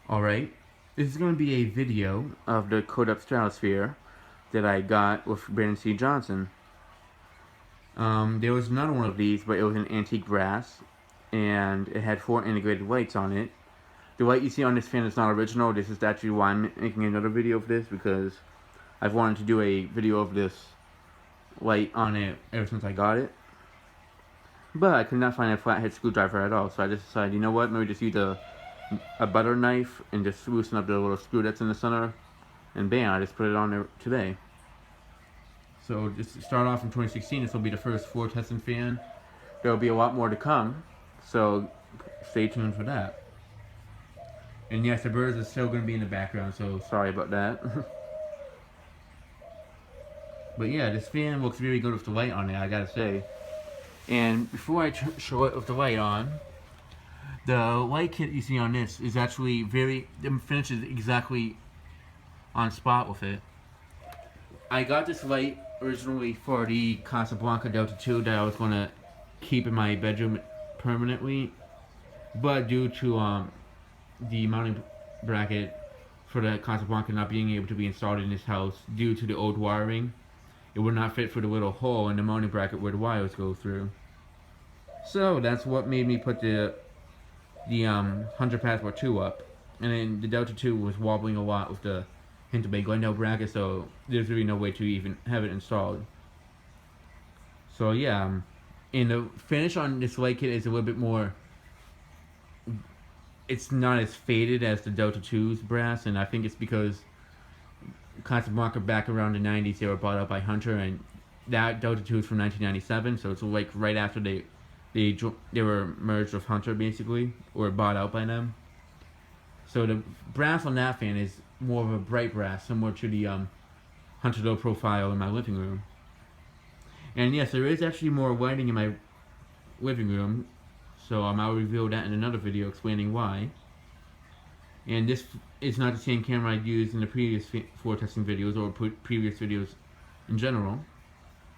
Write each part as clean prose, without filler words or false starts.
Alright, this is going to be a video of the Codep Stratosphere that I got with Brandon C. Johnson. There was another one of these, but it was an antique brass, and it had 4 integrated lights on it. The light you see on this fan is not original. This is actually why I'm making another video of this, because I've wanted to do a video of this light on it ever since I got it. But I could not find a flathead screwdriver at all, so I just decided, you know what, maybe just use a butter knife and just loosen up the little screw that's in the center, and bam, I just put it on there today. So just to start off in 2016, this will be the first floor testing fan. There will be a lot more to come, so stay tuned for that. And yes, the birds are still going to be in the background, so sorry about that. But yeah, this fan looks really good with the light on it, I gotta say. And before I show it with the light on, the light kit you see on this is actually the finish is exactly on spot with it. I got this light originally for the Casablanca Delta 2 that I was going to keep in my bedroom permanently, but due to the mounting bracket for the Casablanca not being able to be installed in this house due to the old wiring, it would not fit for the little hole in the mounting bracket where the wires go through. So that's what made me put the Hunter Passport 2 up, and then the Delta 2 was wobbling a lot with the Hinton Glendale bracket, so there's really no way to even have it installed. So yeah, and the finish on this light kit is a little bit more, it's not as faded as the Delta 2's brass, and I think it's because Casablanca back around the 90s, they were bought out by Hunter, and that Delta 2 is from 1997, so it's like right after they were merged with Hunter, basically, or bought out by them. So the brass on that fan is more of a bright brass, similar to the Hunter low profile in my living room. And yes, there is actually more lighting in my living room, so I'll reveal that in another video explaining why. And this is not the same camera I used in the previous floor testing videos or previous videos in general.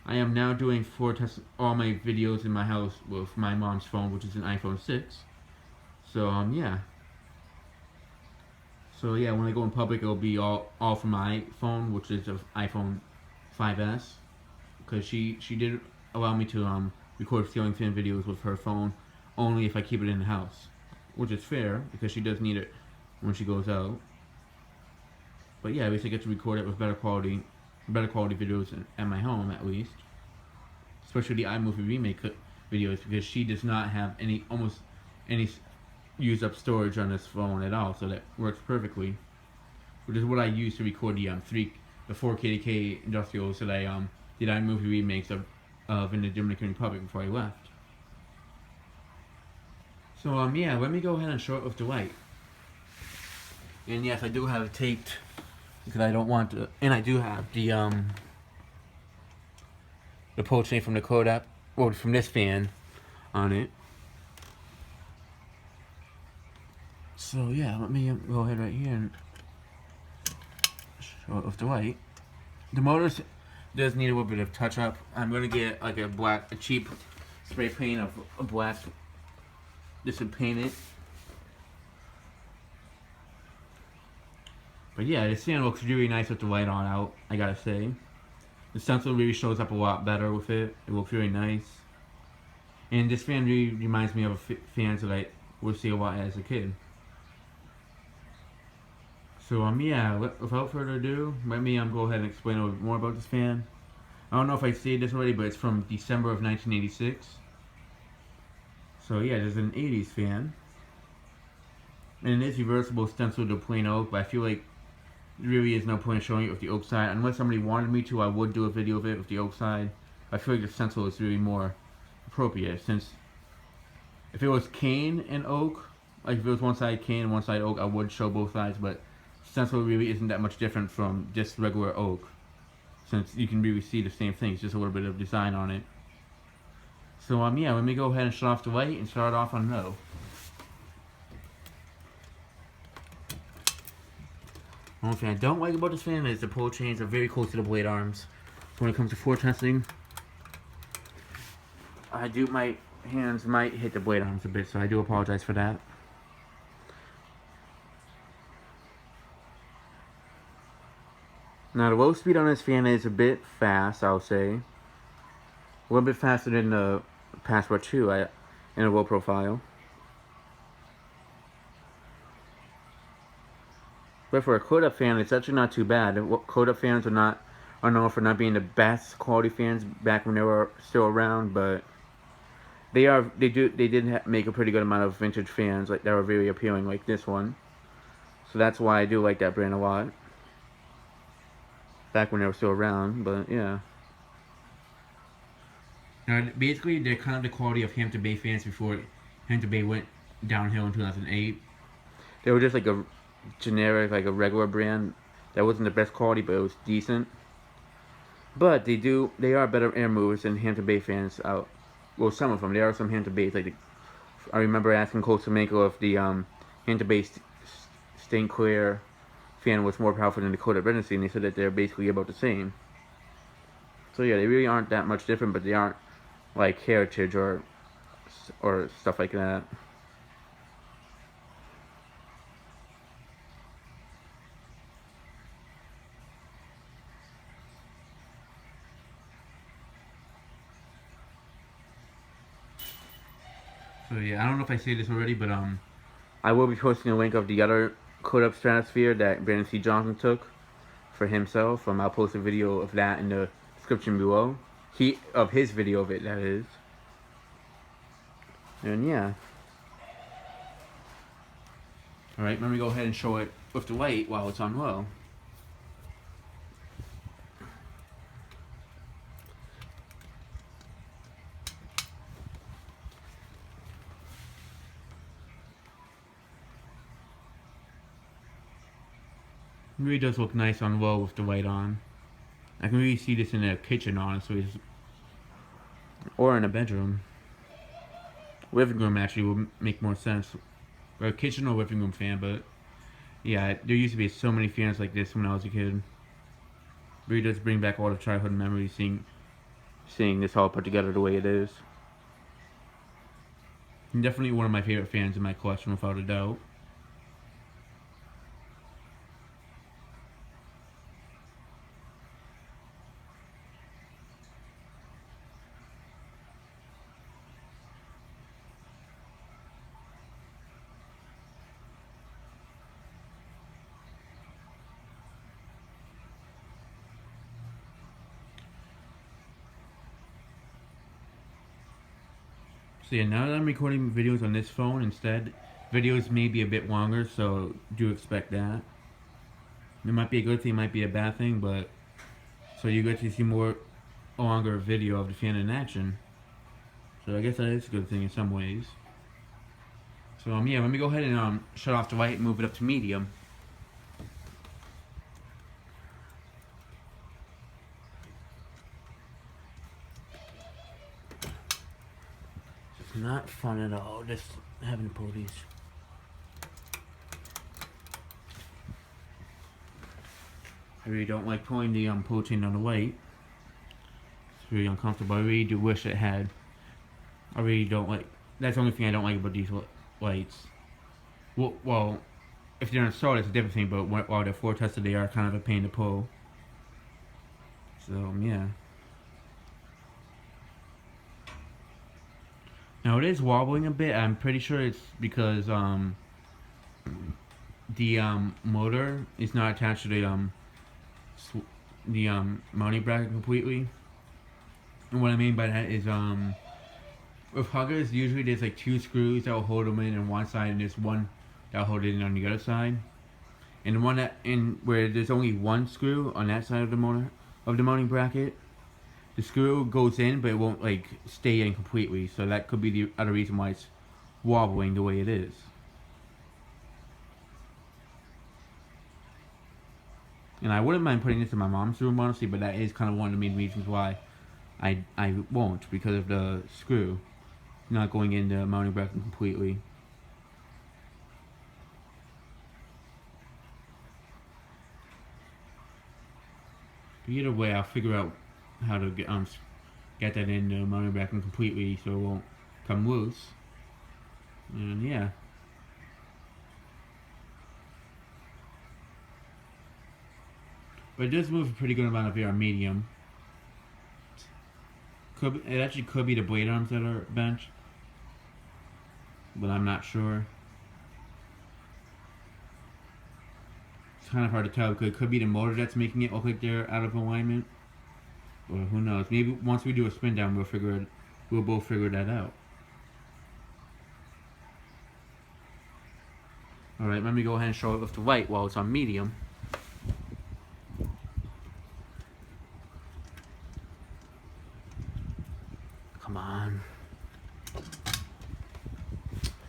I am now doing floor tests, all my videos in my house with my mom's phone, which is an iPhone 6. So yeah. So yeah, when I go in public, it'll be all from my phone, which is an iPhone 5S, because she did allow me to record ceiling fan videos with her phone only if I keep it in the house, which is fair because she does need it when she goes out. But yeah, at least I get to record it with better quality videos at my home, at least. Especially the iMovie remake videos, because she does not have almost any used up storage on this phone at all, so that works perfectly. Which is what I use to record the 4K industrials that I did iMovie remakes of in the Dominican Republic before I left. So yeah, let me go ahead and show it with the light. And yes, I do have it taped because I don't want to, and I do have the pull chain from the Codep, or from this fan, on it. So yeah, let me go ahead right here and show it with the light. The motor does need a little bit of touch up. I'm gonna get like a cheap spray paint of a black, just to paint it. But yeah, this fan looks really nice with the light on out, I gotta say. The stencil really shows up a lot better with it. It looks really nice. And this fan really reminds me of fans that I would see a lot as a kid. So yeah, without further ado, let me go ahead and explain a little bit more about this fan. I don't know if I said this already, but it's from December of 1986. So yeah, there's an 80s fan. And it is reversible stencil to plain oak, but I feel like there really is no point in showing it with the oak side. Unless somebody wanted me to, I would do a video of it with the oak side. I feel like the stencil is really more appropriate, since if it was cane and oak, like if it was one side cane and one side oak, I would show both sides, but stencil really isn't that much different from just regular oak, since you can really see the same thing. It's just a little bit of design on it. So yeah, let me go ahead and shut off the light and start off on low. One thing I don't like about this fan is the pull chains are very close to the blade arms. So when it comes to floor testing, my hands might hit the blade arms a bit, so I do apologize for that. Now the roll speed on this fan is a bit fast, I'll say. A little bit faster than the Passport 2 in a roll profile. But for a Codep fan, it's actually not too bad. Codep fans are known for not being the best quality fans back when they were still around, but they did make a pretty good amount of vintage fans like that were very appealing, like this one. So that's why I do like that brand a lot. Back when they were still around, but yeah. Now, basically, they're kind of the quality of Hampton Bay fans before Hampton Bay went downhill in 2008. They were just like a generic, like a regular brand that wasn't the best quality, but it was decent. But they are better air movers than Hampton Bay fans out. Well, some of them. There are some Hampton Bays. I remember asking Coach Semenko if the Hampton Bay St. Clair fan was more powerful than the Codep Regency, and they said that they're basically about the same. So yeah, they really aren't that much different, but they aren't like Heritage or stuff like that. So yeah, I don't know if I say this already, but I will be posting a link of the other Codep Stratosphere that Brandon C. Johnson took for himself. I'll post a video of that in the description below. Of his video of it, that is. And yeah. Alright, let me go ahead and show it with the light while it's on low. It really does look nice on low with the light on. I can really see this in the kitchen, honestly. Or in a bedroom. Living room actually would make more sense. Or a kitchen or living room fan, but yeah, there used to be so many fans like this when I was a kid. It really does bring back all the childhood memories seeing this all put together the way it is. And definitely one of my favorite fans in my collection, without a doubt. So yeah, now that I'm recording videos on this phone instead, videos may be a bit longer, so do expect that. It might be a good thing, it might be a bad thing, but so you get to see a longer video of the fan in action. So I guess that is a good thing in some ways. So yeah, let me go ahead and shut off the light and move it up to medium. It's not fun at all, just having to pull these. I really don't like pulling the pull chain on the light. It's really uncomfortable. I really do wish it had. I really don't like. That's the only thing I don't like about these lights. Well, if they're installed, it's a different thing. But while they're floor tested, they are kind of a pain to pull. So yeah. Now it is wobbling a bit. I'm pretty sure it's because the motor is not attached to the mounting bracket completely. And what I mean by that is with huggers, usually there's like two screws that will hold them in on one side, and there's one that will hold it in on the other side. And the one where there's only one screw on that side of the mounting bracket, the screw goes in, but it won't like stay in completely. So that could be the other reason why it's wobbling the way it is. And I wouldn't mind putting this in my mom's room, honestly, but that is kind of one of the main reasons why I won't, because of the screw not going in the mounting bracket completely. But either way, I'll figure out how to get that in the mounting bracket completely so it won't come loose. And yeah. But it does move a pretty good amount of air on medium. It actually could be the blade arms that are bent, but I'm not sure. It's kind of hard to tell because it could be the motor that's making it look like they're out of alignment. Or who knows? Maybe once we do a spin down, we'll both figure that out. Alright, let me go ahead and show it with the light while it's on medium. Come on.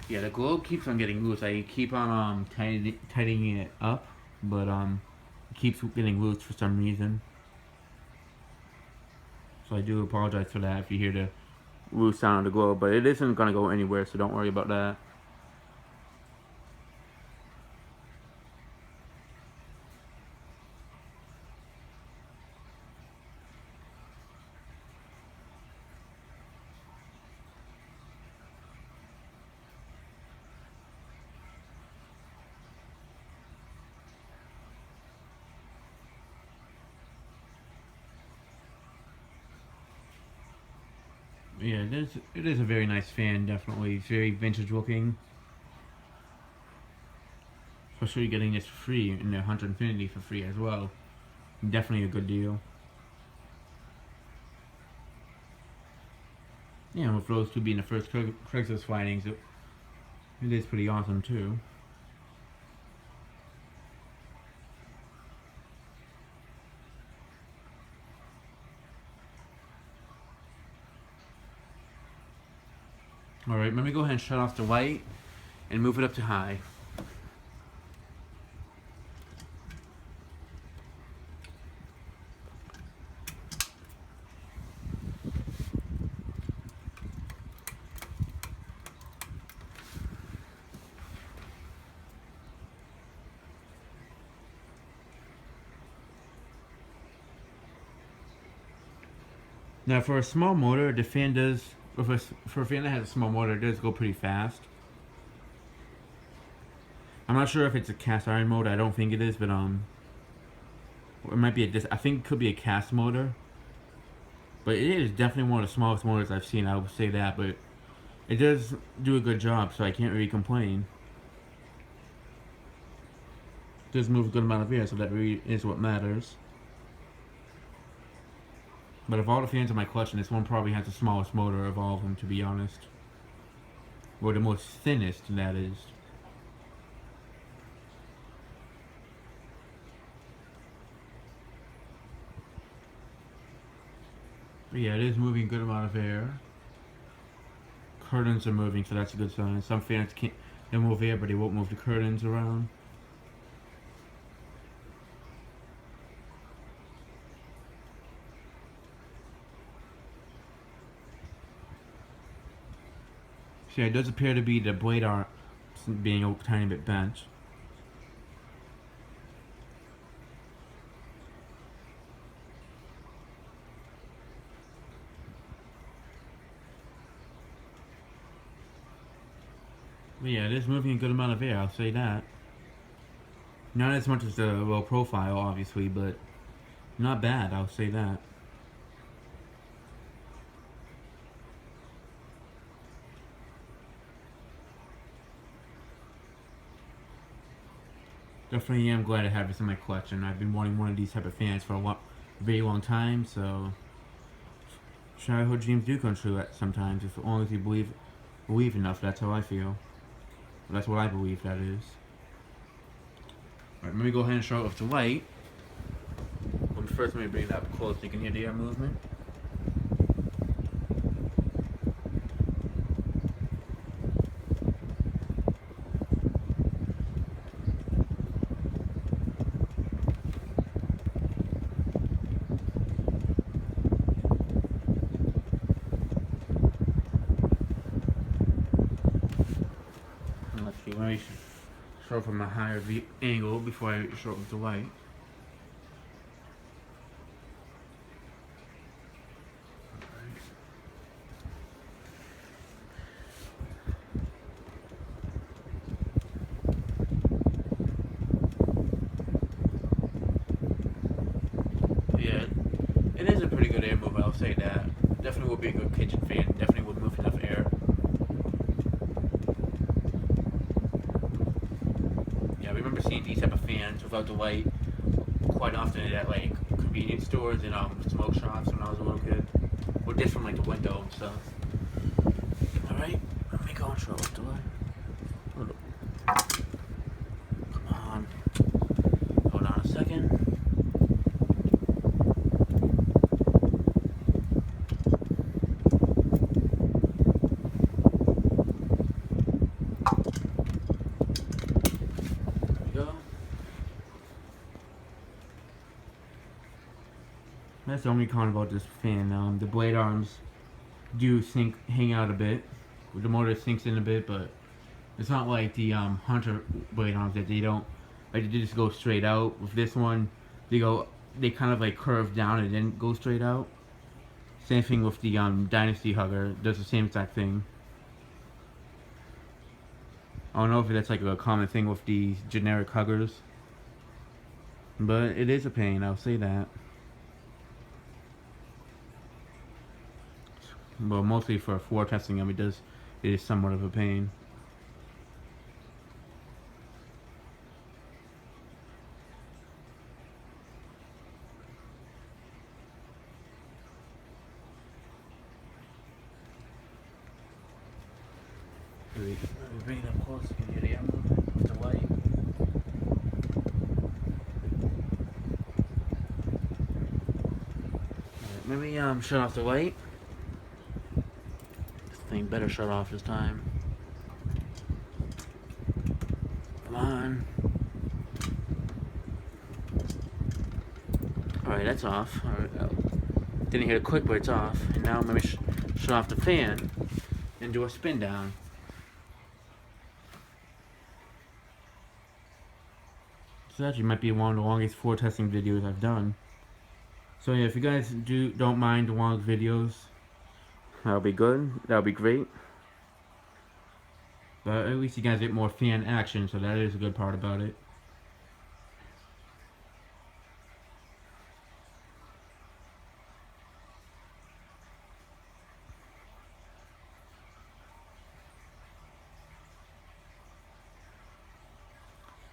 Yeah, the globe keeps on getting loose. I keep on tightening it up, but it keeps getting loose for some reason. So I do apologize for that if you hear the loose sound of the globe, but it isn't going to go anywhere, so don't worry about that. Yeah, it is a very nice fan, definitely. It's very vintage looking. Especially getting this for free in the Hunter Infinity for free as well. Definitely a good deal. Yeah, and with those two being the first Craigslist findings, it is pretty awesome too. Alright, let me go ahead and shut off the light and move it up to high. Now for a small motor, the fan does, for a fan that has a small motor, it does go pretty fast. I'm not sure if it's a cast iron motor, I don't think it is, but it might be I think it could be a cast motor. But it is definitely one of the smallest motors I've seen, I would say that, but it does do a good job, so I can't really complain. It does move a good amount of air, so that really is what matters. But of all the fans in my collection, this one probably has the smallest motor of all of them, to be honest. Or the most thinnest, that is. But yeah, it is moving a good amount of air. Curtains are moving, so that's a good sign. Some fans can't, they'll move air, but they won't move the curtains around. So yeah, it does appear to be the blade arm being a tiny bit bent. But yeah, it is moving a good amount of air, I'll say that. Not as much as the low profile, obviously, but not bad, I'll say that. Definitely am glad to have this in my collection. I've been wanting one of these type of fans for a very long time, so childhood dreams do come true sometimes, as long as you believe enough. That's how I feel. That's what I believe, that is. Alright, let me go ahead and show it with the light. But first, let me bring it up close so you can hear the air movement. Let me show it from a higher angle before I show it with the light. pretty good air move, I'll say that. Definitely would be a good kitchen fan. Definitely would move enough air. Yeah, I remember seeing these type of fans without the light quite often at like convenience stores and smoke shops when I was a little kid. Or just from like the window and stuff. Alright, let me go and show up the light. Come on. Hold on a second. That's the only con about this fan. The blade arms do hang out a bit. The motor sinks in a bit, but it's not like the Hunter blade arms that they don't, like they just go straight out. With this one, they kind of like curve down and then go straight out. Same thing with the Dynasty Hugger, does the same exact thing. I don't know if that's like a common thing with these generic huggers, but it is a pain, I'll say that. But mostly for floor testing, it is somewhat of a pain. We bring it up close, you can hear the air movement with the light. Maybe shut off the light. This thing better shut off this time. Come on. Alright, that's off. Alright, didn't hear it quick, but it's off. And now maybe shut off the fan and do a spin down. This actually might be one of the longest floor testing videos I've done. So yeah, if you guys don't mind the long videos, that'll be good. That'll be great. But at least you guys get more fan action, so that is a good part about it.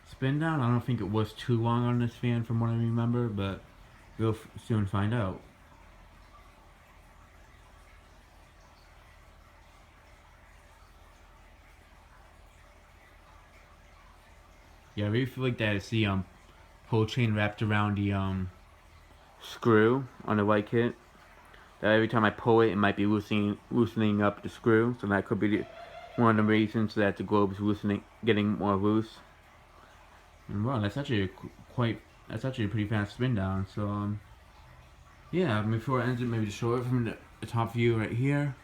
Spin down, I don't think it was too long on this fan from what I remember, but we'll soon find out. Yeah, I really feel like that is the pull chain wrapped around the screw on the light kit. That every time I pull it, it might be loosening up the screw, so that could be one of the reasons that the globe is getting more loose. And wow, that's actually a pretty fast spin down. So yeah, before it ends, maybe to show it from the top view right here.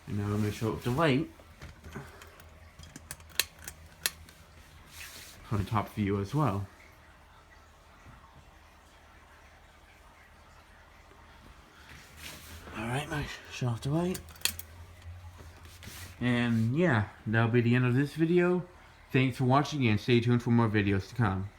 And now I'm going to show it with the light from the top view as well. Alright, shut off the light. And yeah, that'll be the end of this video. Thanks for watching and stay tuned for more videos to come.